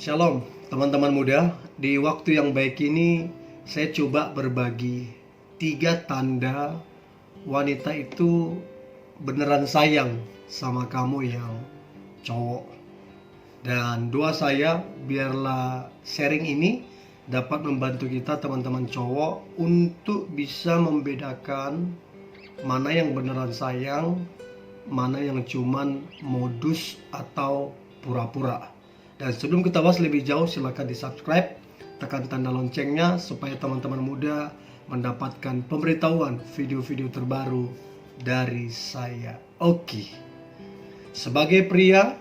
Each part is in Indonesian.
Shalom teman-teman muda. Di waktu yang baik ini saya coba berbagi 3 tanda wanita itu beneran sayang sama kamu yang cowok. Dan doa saya biarlah sharing ini dapat membantu kita teman-teman cowok untuk bisa membedakan mana yang beneran sayang, mana yang cuman modus atau pura-pura. Dan sebelum kita bahas lebih jauh, silakan di subscribe, tekan tanda loncengnya supaya teman-teman muda mendapatkan pemberitahuan video-video terbaru dari saya. Oke. Sebagai pria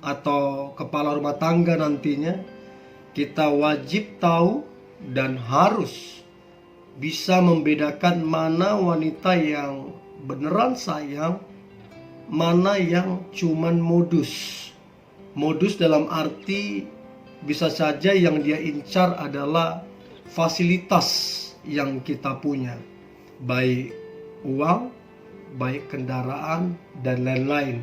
atau kepala rumah tangga nantinya, kita wajib tahu dan harus bisa membedakan mana wanita yang beneran sayang, mana yang cuman modus. Modus dalam arti bisa saja yang dia incar adalah fasilitas yang kita punya, baik uang, baik kendaraan, dan lain-lain.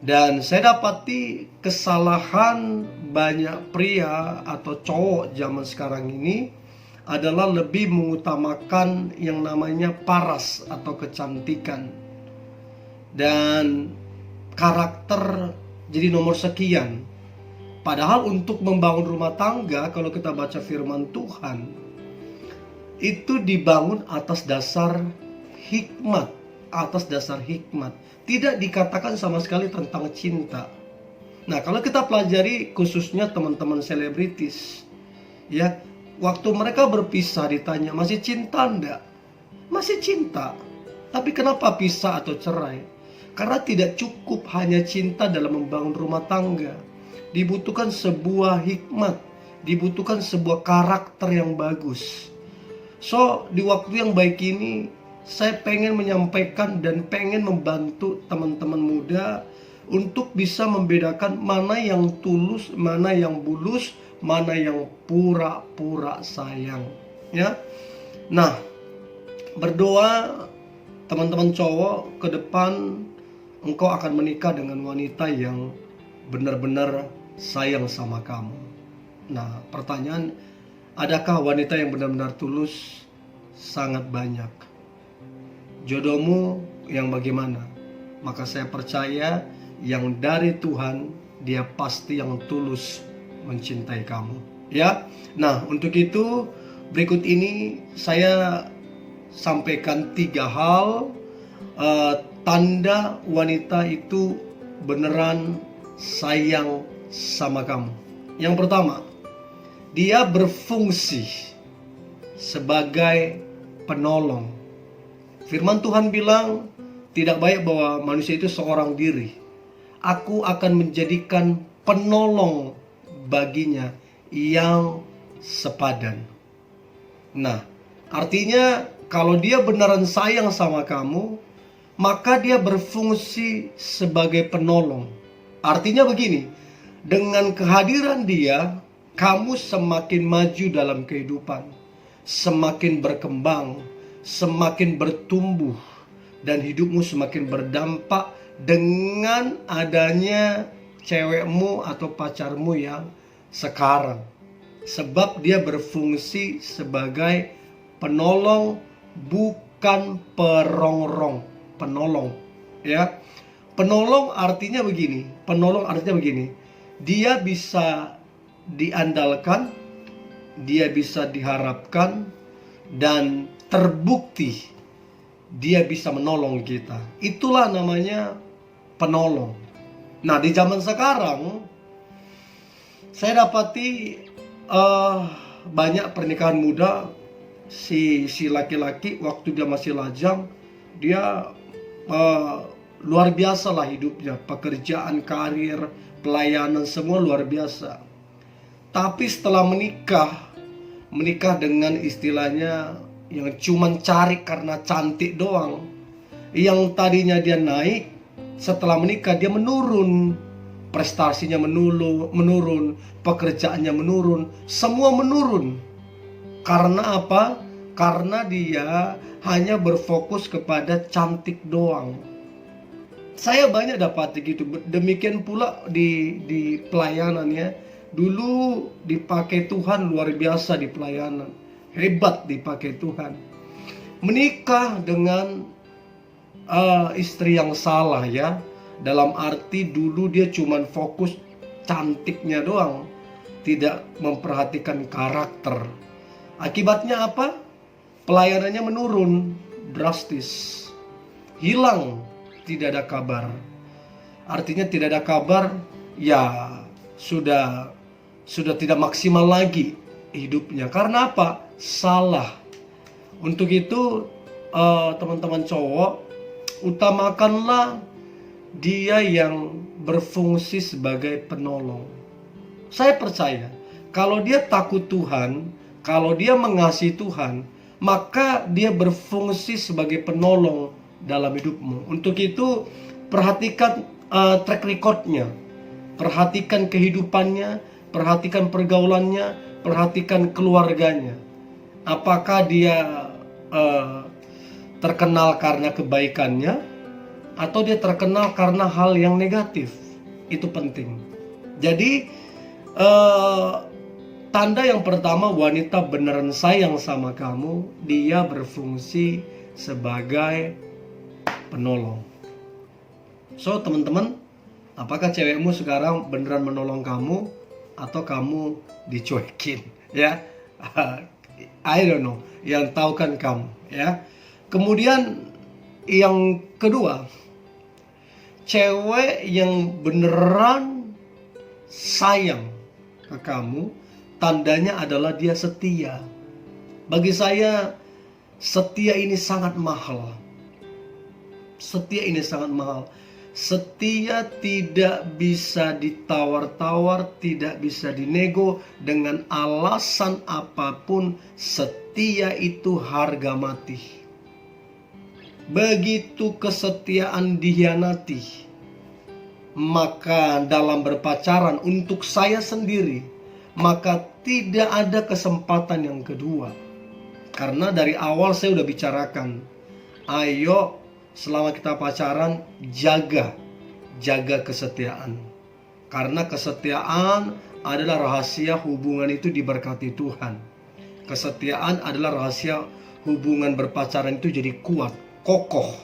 Dan saya dapati kesalahan banyak pria atau cowok zaman sekarang ini adalah lebih mengutamakan yang namanya paras atau kecantikan dan karakter jadi nomor sekian. Padahal untuk membangun rumah tangga, kalau kita baca firman Tuhan, itu dibangun atas dasar hikmat, Tidak dikatakan sama sekali tentang cinta. Nah, kalau kita pelajari khususnya teman-teman selebritis, ya, waktu mereka berpisah ditanya, masih cinta enggak? Masih cinta. Tapi kenapa pisah atau cerai? Karena tidak cukup hanya cinta dalam membangun rumah tangga. Dibutuhkan sebuah hikmat, dibutuhkan sebuah karakter yang bagus. So, di waktu yang baik ini, saya pengen menyampaikan dan pengen membantu teman-teman muda untuk bisa membedakan mana yang tulus, mana yang bulus, mana yang pura-pura sayang. Ya. Nah, berdoa teman-teman cowok, ke depan engkau akan menikah dengan wanita yang benar-benar sayang sama kamu. Nah, pertanyaan, adakah wanita yang benar-benar tulus? Sangat banyak. Jodohmu yang bagaimana? Maka saya percaya yang dari Tuhan, dia pasti yang tulus mencintai kamu. Ya. Nah, untuk itu berikut ini saya sampaikan 3 hal tanda wanita itu beneran sayang sama kamu. Yang pertama, dia berfungsi sebagai penolong. Firman Tuhan bilang, tidak baik bahwa manusia itu seorang diri. Aku akan menjadikan penolong baginya yang sepadan. Nah, artinya kalau dia beneran sayang sama kamu, maka dia berfungsi sebagai penolong. Artinya begini, dengan kehadiran dia, kamu semakin maju dalam kehidupan, semakin berkembang, semakin bertumbuh, dan hidupmu semakin berdampak dengan adanya cewekmu atau pacarmu yang sekarang. Sebab dia berfungsi sebagai penolong, bukan perongrong. Penolong, ya. Penolong artinya begini. Dia bisa diandalkan, dia bisa diharapkan, dan terbukti dia bisa menolong kita. Itulah namanya penolong. Nah, di zaman sekarang saya dapati banyak pernikahan muda, si laki-laki waktu dia masih lajang, dia luar biasa lah hidupnya, pekerjaan, karir, pelayanan, semua luar biasa. Tapi setelah menikah dengan istilahnya yang cuman cari karena cantik doang, yang tadinya dia naik, setelah menikah dia menurun, prestasinya menurun, pekerjaannya menurun, semua menurun. Karena apa? Karena dia hanya berfokus kepada cantik doang. Saya banyak dapat gitu. Demikian pula di pelayanannya. Dulu dipakai Tuhan luar biasa di pelayanan. Hebat dipakai Tuhan. Menikah dengan istri yang salah ya. Dalam arti dulu dia cuman fokus cantiknya doang, tidak memperhatikan karakter. Akibatnya apa? Pelayanannya menurun drastis. Hilang, tidak ada kabar. Artinya tidak ada kabar, ya sudah tidak maksimal lagi hidupnya. Karena apa? Salah. Untuk itu teman-teman cowok, utamakanlah dia yang berfungsi sebagai penolong. Saya percaya kalau dia takut Tuhan, kalau dia mengasihi Tuhan, maka dia berfungsi sebagai penolong dalam hidupmu. Untuk itu perhatikan track recordnya, perhatikan kehidupannya, perhatikan pergaulannya, perhatikan keluarganya. Apakah dia terkenal karena kebaikannya, atau dia terkenal karena hal yang negatif? Itu penting. Jadi tanda yang pertama, wanita beneran sayang sama kamu, dia berfungsi sebagai penolong. So teman-teman, apakah cewekmu sekarang beneran menolong kamu atau kamu dicuekin? Ya, I don't know. Yang tahu kan kamu, ya. Kemudian yang kedua, cewek yang beneran sayang ke kamu, tandanya adalah dia setia. Bagi saya, setia ini sangat mahal. Setia ini sangat mahal. Setia tidak bisa ditawar-tawar, tidak bisa dinego dengan alasan apapun. Setia itu harga mati. Begitu kesetiaan dihianati, maka dalam berpacaran untuk saya sendiri, maka tidak ada kesempatan yang kedua. Karena dari awal saya udah bicarakan, ayo selama kita pacaran jaga kesetiaan. Karena kesetiaan adalah rahasia hubungan itu diberkati Tuhan. Kesetiaan adalah rahasia hubungan berpacaran itu jadi kuat, kokoh.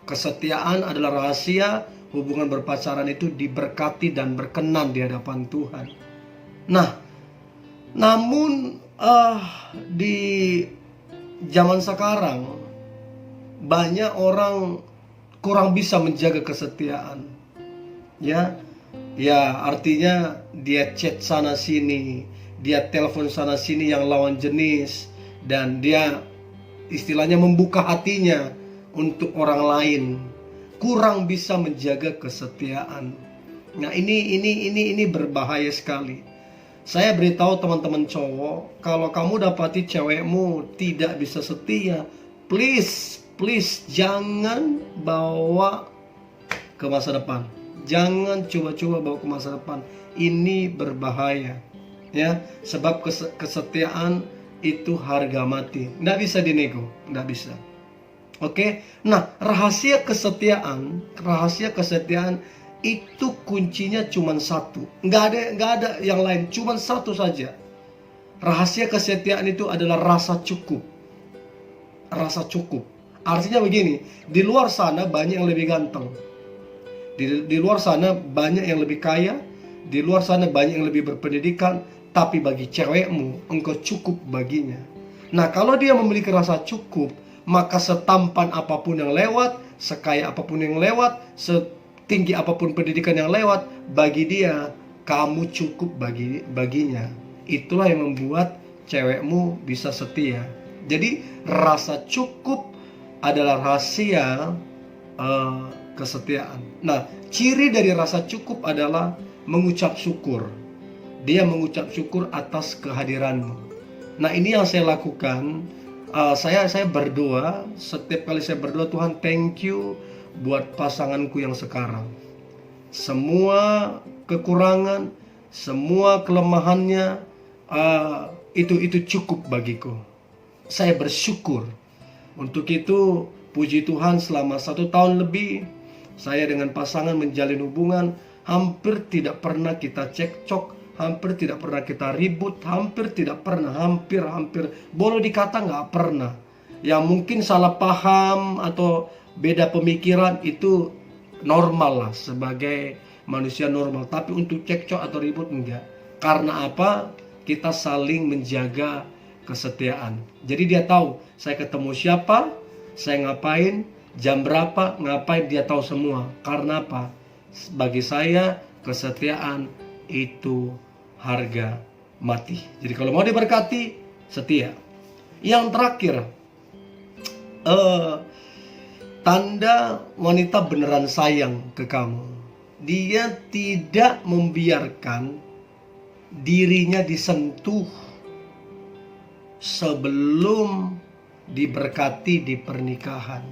Kesetiaan adalah rahasia hubungan berpacaran itu diberkati dan berkenan di hadapan Tuhan. Nah, namun di zaman sekarang banyak orang kurang bisa menjaga kesetiaan. Ya, artinya dia chat sana sini, dia telepon sana sini yang lawan jenis, dan dia istilahnya membuka hatinya untuk orang lain. Kurang bisa menjaga kesetiaan. Nah, ini berbahaya sekali. Saya beritahu teman-teman cowok, kalau kamu dapati cewekmu tidak bisa setia, please jangan bawa ke masa depan. Jangan coba-coba bawa ke masa depan. Ini berbahaya, ya. Sebab kesetiaan itu harga mati. Nggak bisa dinego, nggak bisa. Oke. Nah, rahasia kesetiaan itu kuncinya cuma satu. Nggak ada yang lain, cuma satu saja. Rahasia kesetiaan itu adalah rasa cukup. Rasa cukup. Artinya begini, di luar sana banyak yang lebih ganteng. Di luar sana banyak yang lebih kaya. Di luar sana banyak yang lebih berpendidikan. Tapi bagi cewekmu, engkau cukup baginya. Nah, kalau dia memiliki rasa cukup, maka setampan apapun yang lewat, sekaya apapun yang lewat, setinggi apapun pendidikan yang lewat, bagi dia, kamu cukup baginya. Itulah yang membuat cewekmu bisa setia. Jadi, rasa cukup adalah rahasia kesetiaan. Nah, ciri dari rasa cukup adalah mengucap syukur. Dia mengucap syukur atas kehadiranmu. Nah, ini yang saya lakukan. Saya berdoa. Setiap kali saya berdoa, Tuhan thank you buat pasanganku yang sekarang. Semua kekurangan, semua kelemahannya, itu cukup bagiku. Saya bersyukur. Untuk itu, puji Tuhan selama 1 tahun lebih, Saya dengan pasangan menjalin hubungan, hampir tidak pernah kita cekcok, hampir tidak pernah kita ribut, hampir tidak pernah, hampir boleh dikata nggak pernah. Yang mungkin salah paham atau beda pemikiran itu normal lah sebagai manusia normal. Tapi untuk cekcok atau ribut enggak. Karena apa? Kita saling menjaga kesetiaan. Jadi dia tahu saya ketemu siapa, saya ngapain, jam berapa, ngapain, dia tahu semua. Karena apa? Bagi saya kesetiaan itu harga mati. Jadi kalau mau diberkati, setia. Yang terakhir, tanda wanita beneran sayang ke kamu. Dia tidak membiarkan dirinya disentuh sebelum diberkati di pernikahan.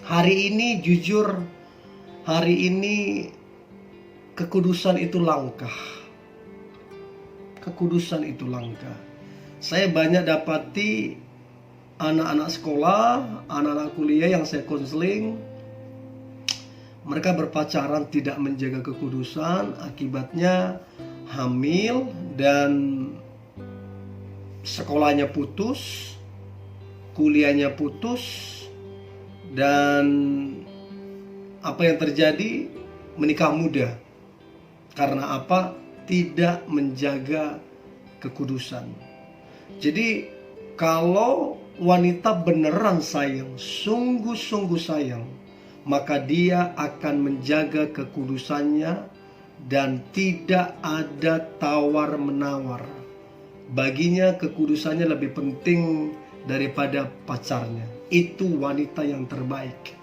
Hari ini jujur, hari ini kekudusan itu langka. Kekudusan itu langka. Saya banyak dapati anak-anak sekolah, anak-anak kuliah yang saya konseling, mereka berpacaran tidak menjaga kekudusan, akibatnya hamil dan sekolahnya putus, kuliahnya putus, dan apa yang terjadi? Menikah muda. Karena apa? Tidak menjaga kekudusan. Jadi kalau wanita beneran sayang, sungguh-sungguh sayang, maka dia akan menjaga kekudusannya dan tidak ada tawar-menawar. Baginya kekudusannya lebih penting daripada pacarnya. Itu wanita yang terbaik.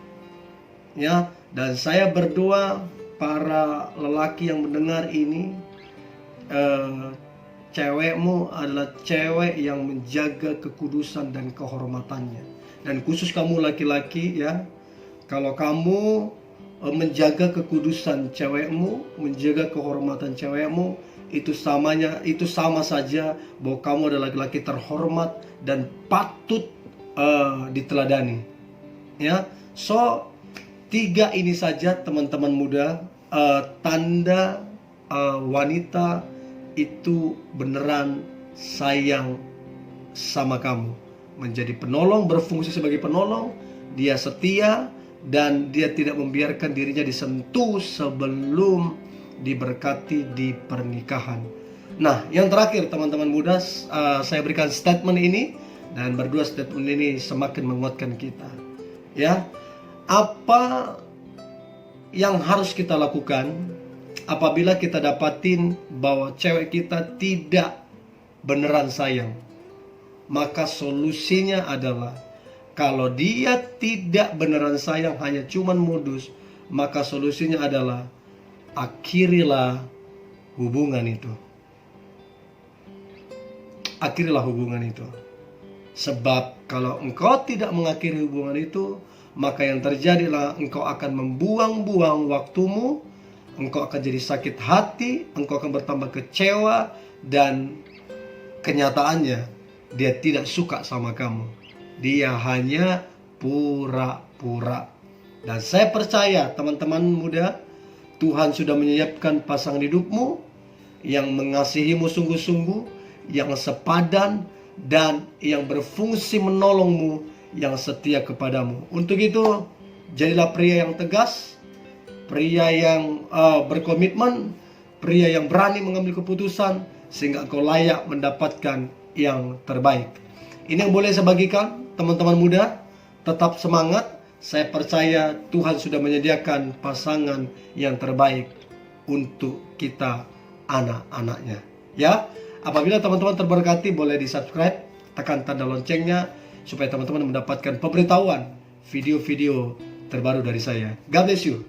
Ya, dan saya berdoa para lelaki yang mendengar ini, cewekmu adalah cewek yang menjaga kekudusan dan kehormatannya. Dan khusus kamu laki-laki ya, kalau kamu menjaga kekudusan cewekmu, menjaga kehormatan cewekmu, itu sama saja bahwa kamu adalah laki-laki terhormat dan patut diteladani. Ya, so 3 ini saja teman-teman muda, tanda wanita itu beneran sayang sama kamu. Menjadi penolong, berfungsi sebagai penolong, dia setia dan dia tidak membiarkan dirinya disentuh sebelum diberkati di pernikahan. Nah, yang terakhir teman-teman muda, saya berikan statement ini dan berdua statement ini semakin menguatkan kita. Ya, apa yang harus kita lakukan apabila kita dapatin bahwa cewek kita tidak beneran sayang? Maka solusinya adalah kalau dia tidak beneran sayang, hanya cuman modus, maka solusinya adalah akhirilah hubungan itu. Akhirilah hubungan itu. Sebab kalau engkau tidak mengakhiri hubungan itu, maka yang terjadilah engkau akan membuang-buang waktumu, engkau akan jadi sakit hati, engkau akan bertambah kecewa, dan kenyataannya dia tidak suka sama kamu. Dia hanya pura-pura. Dan saya percaya teman-teman muda, Tuhan sudah menyiapkan pasangan hidupmu yang mengasihimu sungguh-sungguh, yang sepadan, dan yang berfungsi menolongmu, yang setia kepadamu. Untuk itu, jadilah pria yang tegas, pria yang berkomitmen, pria yang berani mengambil keputusan, sehingga engkau layak mendapatkan yang terbaik. Ini yang boleh saya bagikan, teman-teman muda. Tetap semangat. Saya percaya Tuhan sudah menyediakan pasangan yang terbaik untuk kita, anak-anaknya. Ya, apabila teman-teman terberkati, boleh di-subscribe, tekan tanda loncengnya, supaya teman-teman mendapatkan pemberitahuan video-video terbaru dari saya. God bless you.